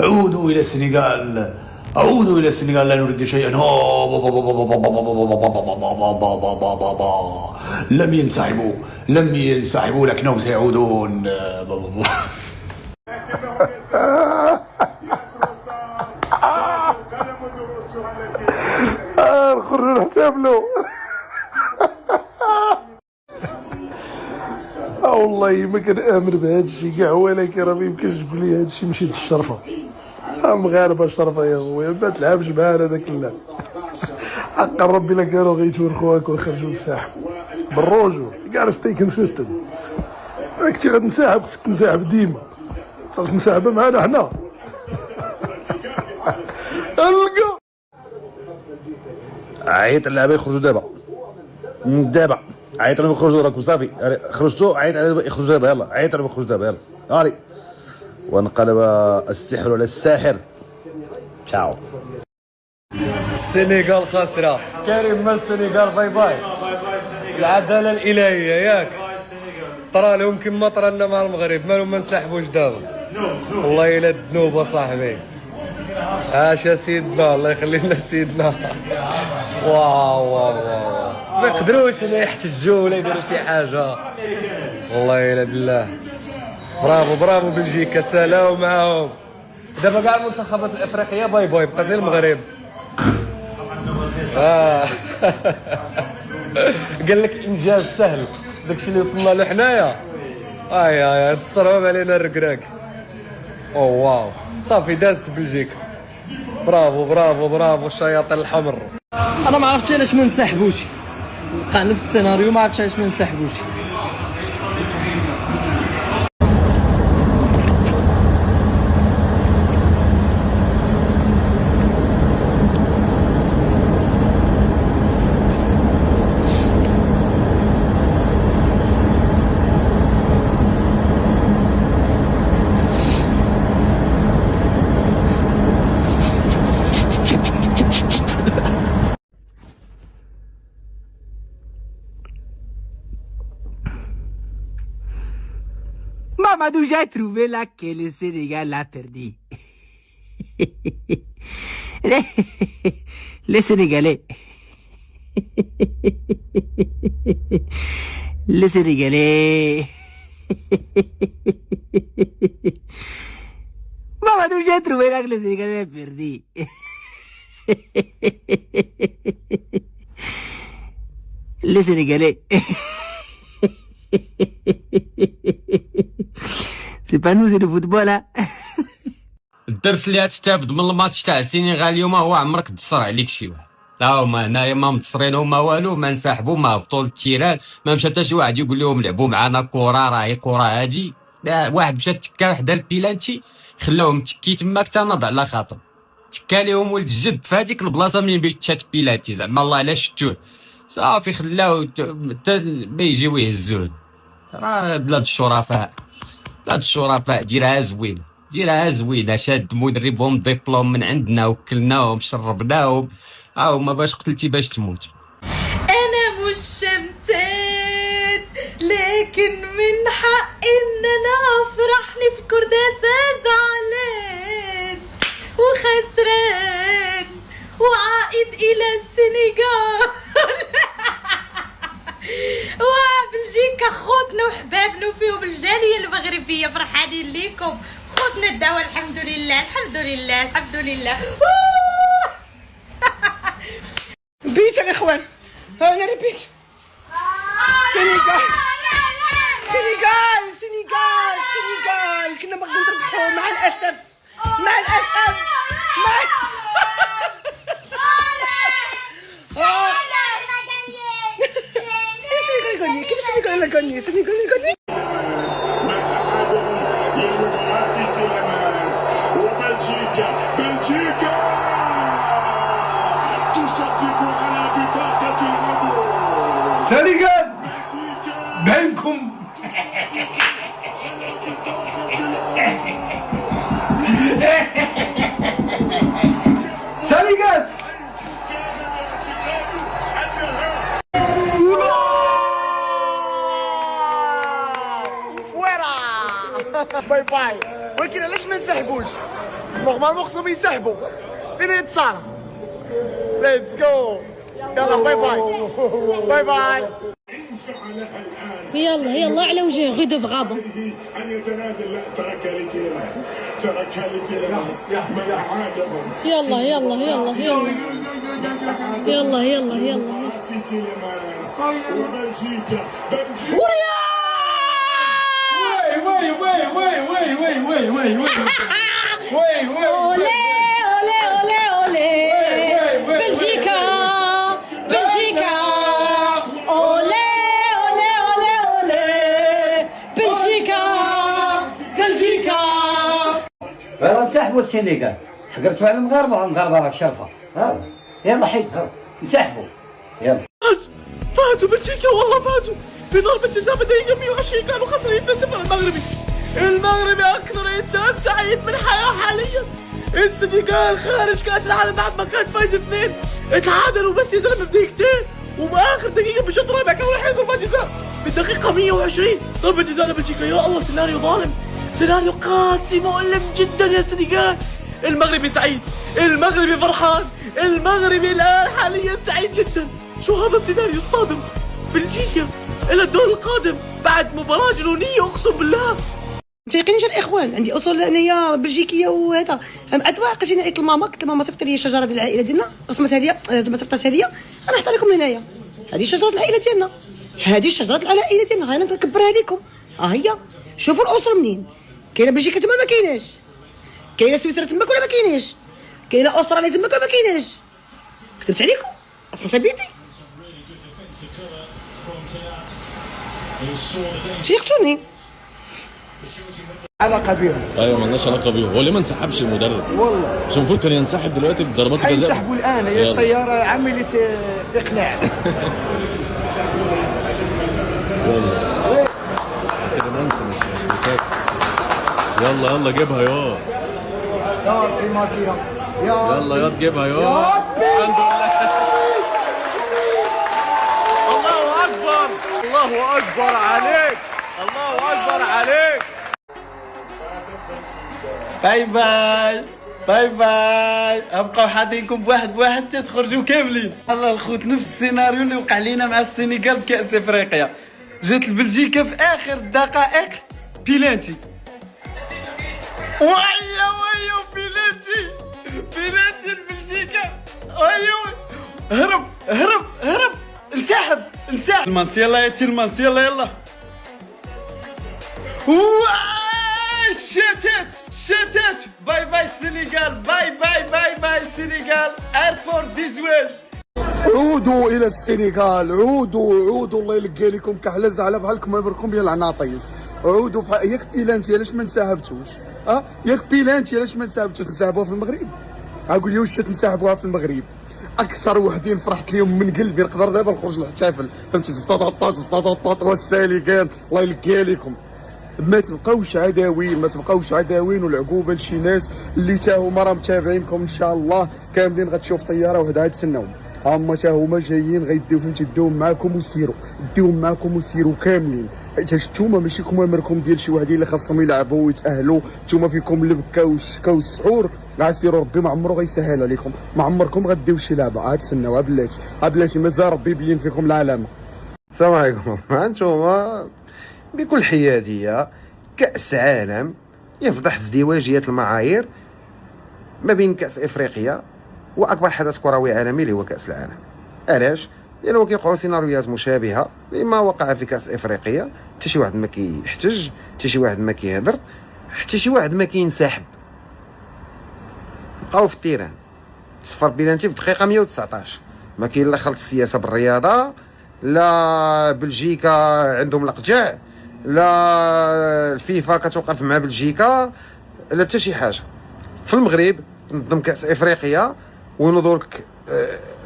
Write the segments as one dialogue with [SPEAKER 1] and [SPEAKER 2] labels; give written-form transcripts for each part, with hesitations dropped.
[SPEAKER 1] عودوا إلى السنغال، عودوا إلى السنغال، لا نريد شيئا. لم ينسحبوا، لم ينسحبوا لكنهم سيعودون. نخرجوا نحتفلوا. والله ما كنآمن بهذا الشيء كاع، ولكن راه ميمكنش تقول لي هذا الشيء مشيت للشرفه. مغاربه شرفه يا خويا، ما تلعبش معانا داك اللعب. حق ربي الا كانوا غيتورخوك ويخرجوا للساحه بالرجوع. كاع ستي كونسيستنت. كنتي غتنسحب خصك تنسحب ديما، خاصك تنسحب معانا حنا. القى عيط اللعابه يخرجوا دابا دابا، عيط لهم يخرجوا، راكم صافي خرجتوا، عيط عليهم يخرجوا دابا، يلا عيط لهم يخرجوا دابا، يلا هاري. وانقلب السحر على الساحر. تشاو.
[SPEAKER 2] السنغال خاسره، كريم مال السنغال، باي باي. العداله الالهيه ياك طرا لهم كما طرا لنا مع المغرب، مالهم ما انسحبوش دابا. والله الا الذنوب اصاحبي. يا سيدنا، الله يخلي لنا سيدنا. واو واو واو، ما يقدروش ولا يحتجوا ولا يديروا شي حاجه. والله الا بالله. برافو برافو بلجيكا، سلام معاهم. دابا كاع المنتخبات الافريقيه باي باي، بقى زي المغرب. قال لك انجاز سهل، داكشي اللي وصلنا له حنايا. هاد الصرام علينا الركراك. او واو، صافي دازت بلجيكا. برافو برافو برافو الشياطين الحمر. انا ما عرفتش علاش ما انسحبوش، وقع نفس السيناريو، ما عرفتش علاش ما انسحبوش.
[SPEAKER 3] Mamadou, j'ai trouvé là que le Sénégal a perdu. Les Sénégalais. Les Sénégalais. Mamadou, j'ai trouvé là que le Sénégal a perdu. Les Sénégalais. C'est pas nous, c'est le football, hein.
[SPEAKER 2] الدرس اللي غتستافد من الماتش تاع السنغال اليوم هو عمرك تصر عليك شي واحد. ها هما هنايا ما متصرين، هما والو، ما انسحبوا، ما هبطوا للتيران، ما مشى حتى شي واحد يقول لهم لعبوا معنا كره، راهي كره هادي. واحد مشى تكا حدا البيلانتي، خلاوهم تكي تماك تناض على خاطر تكا ليهم ولد الجد في هذيك البلاصه منين بيتشات بيلانتي، زعما الله الا شفتوه صافي خلاو حتى ما يجيو يهزوه. راه بلاد الشرفاء، بلاد الشرفاء، ديرها زوينه، ديرها زوينه. شاد مدربهم ديبلوم من عندنا، وكلناهم شربناهم، ها هما باش قتلتي باش تموت.
[SPEAKER 4] انا مش شمتان، لكن من حق ان انا افرح، نفكر ده زعلان وخسران وعائد الى السنغال. وبلجيكا خوتنا وحبابنا، وفيهم الجاليه المغربيه، فرحانين ليكم خوتنا الدواء. الحمد لله الحمد لله الحمد لله.
[SPEAKER 5] بيت الاخوان، انا ريبيت. سنغال سنغال سنغال سنغال، كنا باغيين نربحوا، مع الاسف مع الاسف كيف السنغال لا غاني؟ السنغال لا غاني.
[SPEAKER 6] وبلجيكا، بلجيكا تشكك على بطاقة العبور.
[SPEAKER 1] سنغال بينكم. سنغال
[SPEAKER 5] باي باي. ولكن علاش ما نسحبوش؟
[SPEAKER 7] نورمالمون خصهم ينسحبوا. فين الانتصار؟ ليتس جو. يلا باي باي باي باي.
[SPEAKER 5] يلا يلا على وجهه غدو بغابه.
[SPEAKER 6] ان يتنازل. لا تركها لتيليمانس. تركها لتيليمانس. من اعادهم.
[SPEAKER 5] يلا يلا يلا يلا يلا يلا يلا.
[SPEAKER 6] تيليمانس وبلجيكا. بلجيكا.
[SPEAKER 5] اولي اولي اولي اولي بلجيكا بلجيكا اولي اولي اولي اولي بلجيكا بلجيكا.
[SPEAKER 8] نسحبوا السنغال، حقرتوا على المغاربه راك شرفه. يلا حيد نسحبوا يلا.
[SPEAKER 7] فازوا بلجيكا والله فازوا بضربة جزاء بدقيقة 120 كانوا خسرانين 2-0 المغربي. المغربي أكثر إنسان سعيد من حياة حاليا. السنغال خارج كأس العالم بعد ما كانت فايز 2 اتعادلوا بس يا زلمة بدقيقتين وبآخر دقيقة بالشوط الرابع كانوا رايحين ضربة جزاء بالدقيقة 120 ضربة جزاء لبلجيكا. يا الله سيناريو ظالم، سيناريو قاسي مؤلم جدا يا السنغال. المغربي سعيد، المغربي فرحان، المغربي الآن حاليا سعيد جدا. شو هذا السيناريو الصادم؟ بلجيكا الى الدور القادم بعد مباراة جنونية اقسم بالله.
[SPEAKER 5] متيقينيش الاخوان، عندي اصول انايا بلجيكيه وهذا. بعد واحد جينا عيط لماما قلت لماما صيفط لي الشجره ديال العائله ديالنا، رسمت هديه زعما صيفطات هديه انا نحطها لكم هنايا. هذه شجره العائله ديالنا، هذه شجره العائله ديالنا، انا نكبرها لكم. هي شوفوا الاسره منين كاينه. بلجيكا تما ما كايناش، كاينه سويسرا تماك ولا ما كايناش، كاينه استراليا تماك ولا ما كايناش. كتبت عليكم رسمتها بيدي. شيختوني
[SPEAKER 9] علاقه بهم.
[SPEAKER 10] ايوه مالناش علاقه بيهم. هو ليه ما انسحبش المدرب؟
[SPEAKER 9] والله
[SPEAKER 10] مش المفروض كان ينسحب دلوقتي بضربات الجزاء؟
[SPEAKER 9] هينسحبوا الان، هي الطياره عمليه اقلاع.
[SPEAKER 10] يلا يلا جيبها يا يلا يا تجيبها يا. الحمد لله. الله اكبر الله اكبر عليك الله اكبر عليك.
[SPEAKER 7] باي باي باي باي. ابقوا حاطينكم بواحد تخرجوا كاملين. الله الخوت نفس السيناريو اللي وقع لينا مع السنغال بكأس افريقيا. جات بلجيكا في اخر الدقائق بيلانتي. ويا بيلانتي لبلجيكا. هرب انسحب تيلمانس. يلا يا تيلمانس يلا شتات. باي باي السنغال. باي السنغال. ايربورت ديز ويل.
[SPEAKER 9] عودوا الى السنغال، عودوا الله يلقى لكم كحله على بحالكم ما يبركم يا العناطيس. عودوا ياك بيلانتي علاش ما انسحبتوش؟ ياك بيلانتي علاش ما انسحبتوش؟ نسحبوها في المغرب. اقول لي واش تنسحبوها في المغرب؟ اكثر وحدين فرحت ليهم من قلبي، نقدر دابا نخرج نحتفل فهمتي. طاطاطاط والسالكان الله يلقى لكم. ما تبقاوش عداوين ولعقوبه لشي ناس اللي تا هما راه متابعينكم ان شاء الله كاملين. غتشوف طياره وحده غتسناهم، هما تا هما جايين غيديو فهمتي، ديوهم معاكم وسيروا كاملين. حيت نتوما ماشي كما مركم ديال شي وحدين اللي خاصهم يلعبوا ويتاهلوا. نتوما فيكم البكا والشكا والسحور. سيروا ربي ما عمرو غيسهل عليكم، ما عمركم غديو شي لعبه. تسناو بلاتي مازال ربي يبين فيكم العلامه.
[SPEAKER 11] السلام عليكم. هانتوما بكل حياديه كأس عالم يفضح ازدواجية المعايير ما بين كأس افريقيا واكبر حدث كروي عالمي اللي هو كأس العالم. علاش؟ لانه كيوقعوا سيناريوهات مشابهه لما وقع في كأس افريقيا. حتى شي واحد ما كيحتج، حتى شي واحد ما كيهضر، حتى شي واحد ما كينسحب. بقاو في التيران. صفر بيلانتي في الدقيقه 119. ما كاين لا خلط السياسه بالرياضه، لا بلجيكا عندهم القجع، لا الفيفا كتوقف مع بلجيكا، لا حتى شي حاجه. في المغرب تنظم كأس افريقيا ونظرك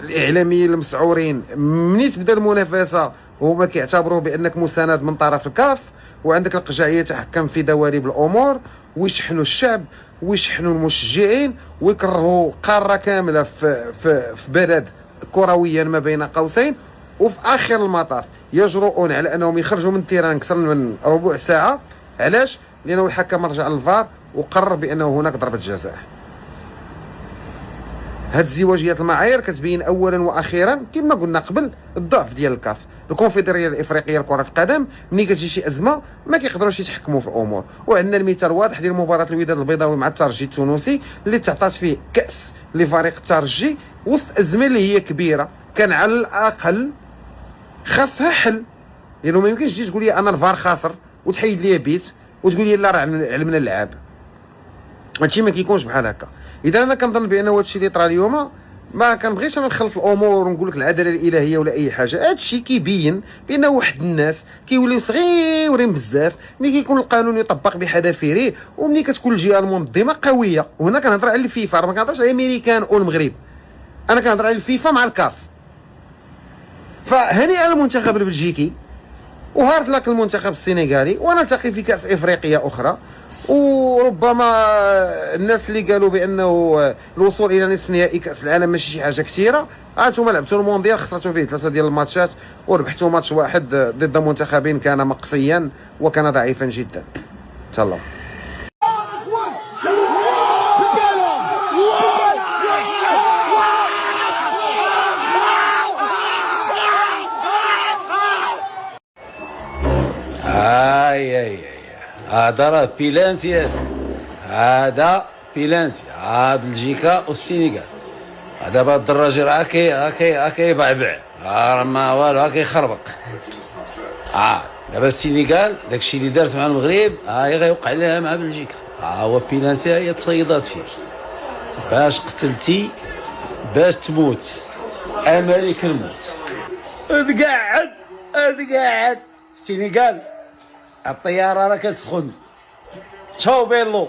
[SPEAKER 11] الاعلاميين المسعورين منين تبدا المنافسه هما كيعتبروا بانك مساند من طرف الكاف، وعندك القجع يتحكم في دواليب الامور ويشحنوا الشعب ويشحنوا المشجعين ويكرهوا قاره كامله في بلد كرويا ما بين قوسين. وفي اخر المطاف يجرؤون على انهم يخرجوا من التيران اكثر من ربع ساعه. علاش؟ لانه الحكم رجع للفار وقرر بانه هناك ضربه جزاء. هاد ازدواجيات المعايير كتبين اولا واخيرا كما قلنا قبل الضعف ديال الكاف. الكونفدراليه الافريقيه لكره القدم ملي كتجي شي ازمه ما كيقدروش يتحكموا في الامور. وعندنا المثال واضح ديال مباراه الوداد البيضاوي مع الترجي التونسي اللي تعطات فيه كاس لفريق الترجي وسط ازمه اللي هي كبيره، كان على الاقل خاصها حل. لانه ما يمكنش تجي تقول لي انا الفار خاسر وتحيد لي بيت وتقول لي لا راه علمنا اللعاب. هادشي ما كيكونش بحال هكا. اذا انا كنظن بانه هادشي اللي طرا اليوم ما كنبغيش انا نخلط الامور ونقول لك العداله الالهيه ولا اي حاجه. هادشي كيبين بان واحد الناس كيوليو صغيورين بزاف ملي كيكون القانون يطبق بحذافيره وملي كتكون الجهه المنظمه قويه. وهنا كنهضر على الفيفا، راه ما كنهضرش على الامريكان او المغرب، انا كنهضر على الفيفا مع الكاف. فهنيئا للمنتخب البلجيكي وهارد لك المنتخب السنغالي، ونلتقي في كاس افريقيا اخرى. وربما الناس اللي قالوا بانه الوصول الى نصف نهائي كاس العالم ماشي شي حاجه كثيره، هانتوما لعبتوا المونديال خسرتوا فيه 3 ديال الماتشات وربحتوا ماتش واحد ضد منتخبين كان مقصيا وكان ضعيفا جدا. تهلاو.
[SPEAKER 12] اي هذا راه بيلانتي، هذا بيلانتي. بلجيكا والسينغال دابا الدراجي راه كيبعبع، راه ما والو، راه كيخربق. دابا السينغال داكشي اللي دارت مع المغرب غيوقع لها مع بلجيكا. هو بيلانتي، هي تصيدات فيه باش قتلتي باش تموت، امالك الموت. تقعد السينغال الطياره راه كتسخن. تشاو بيلو.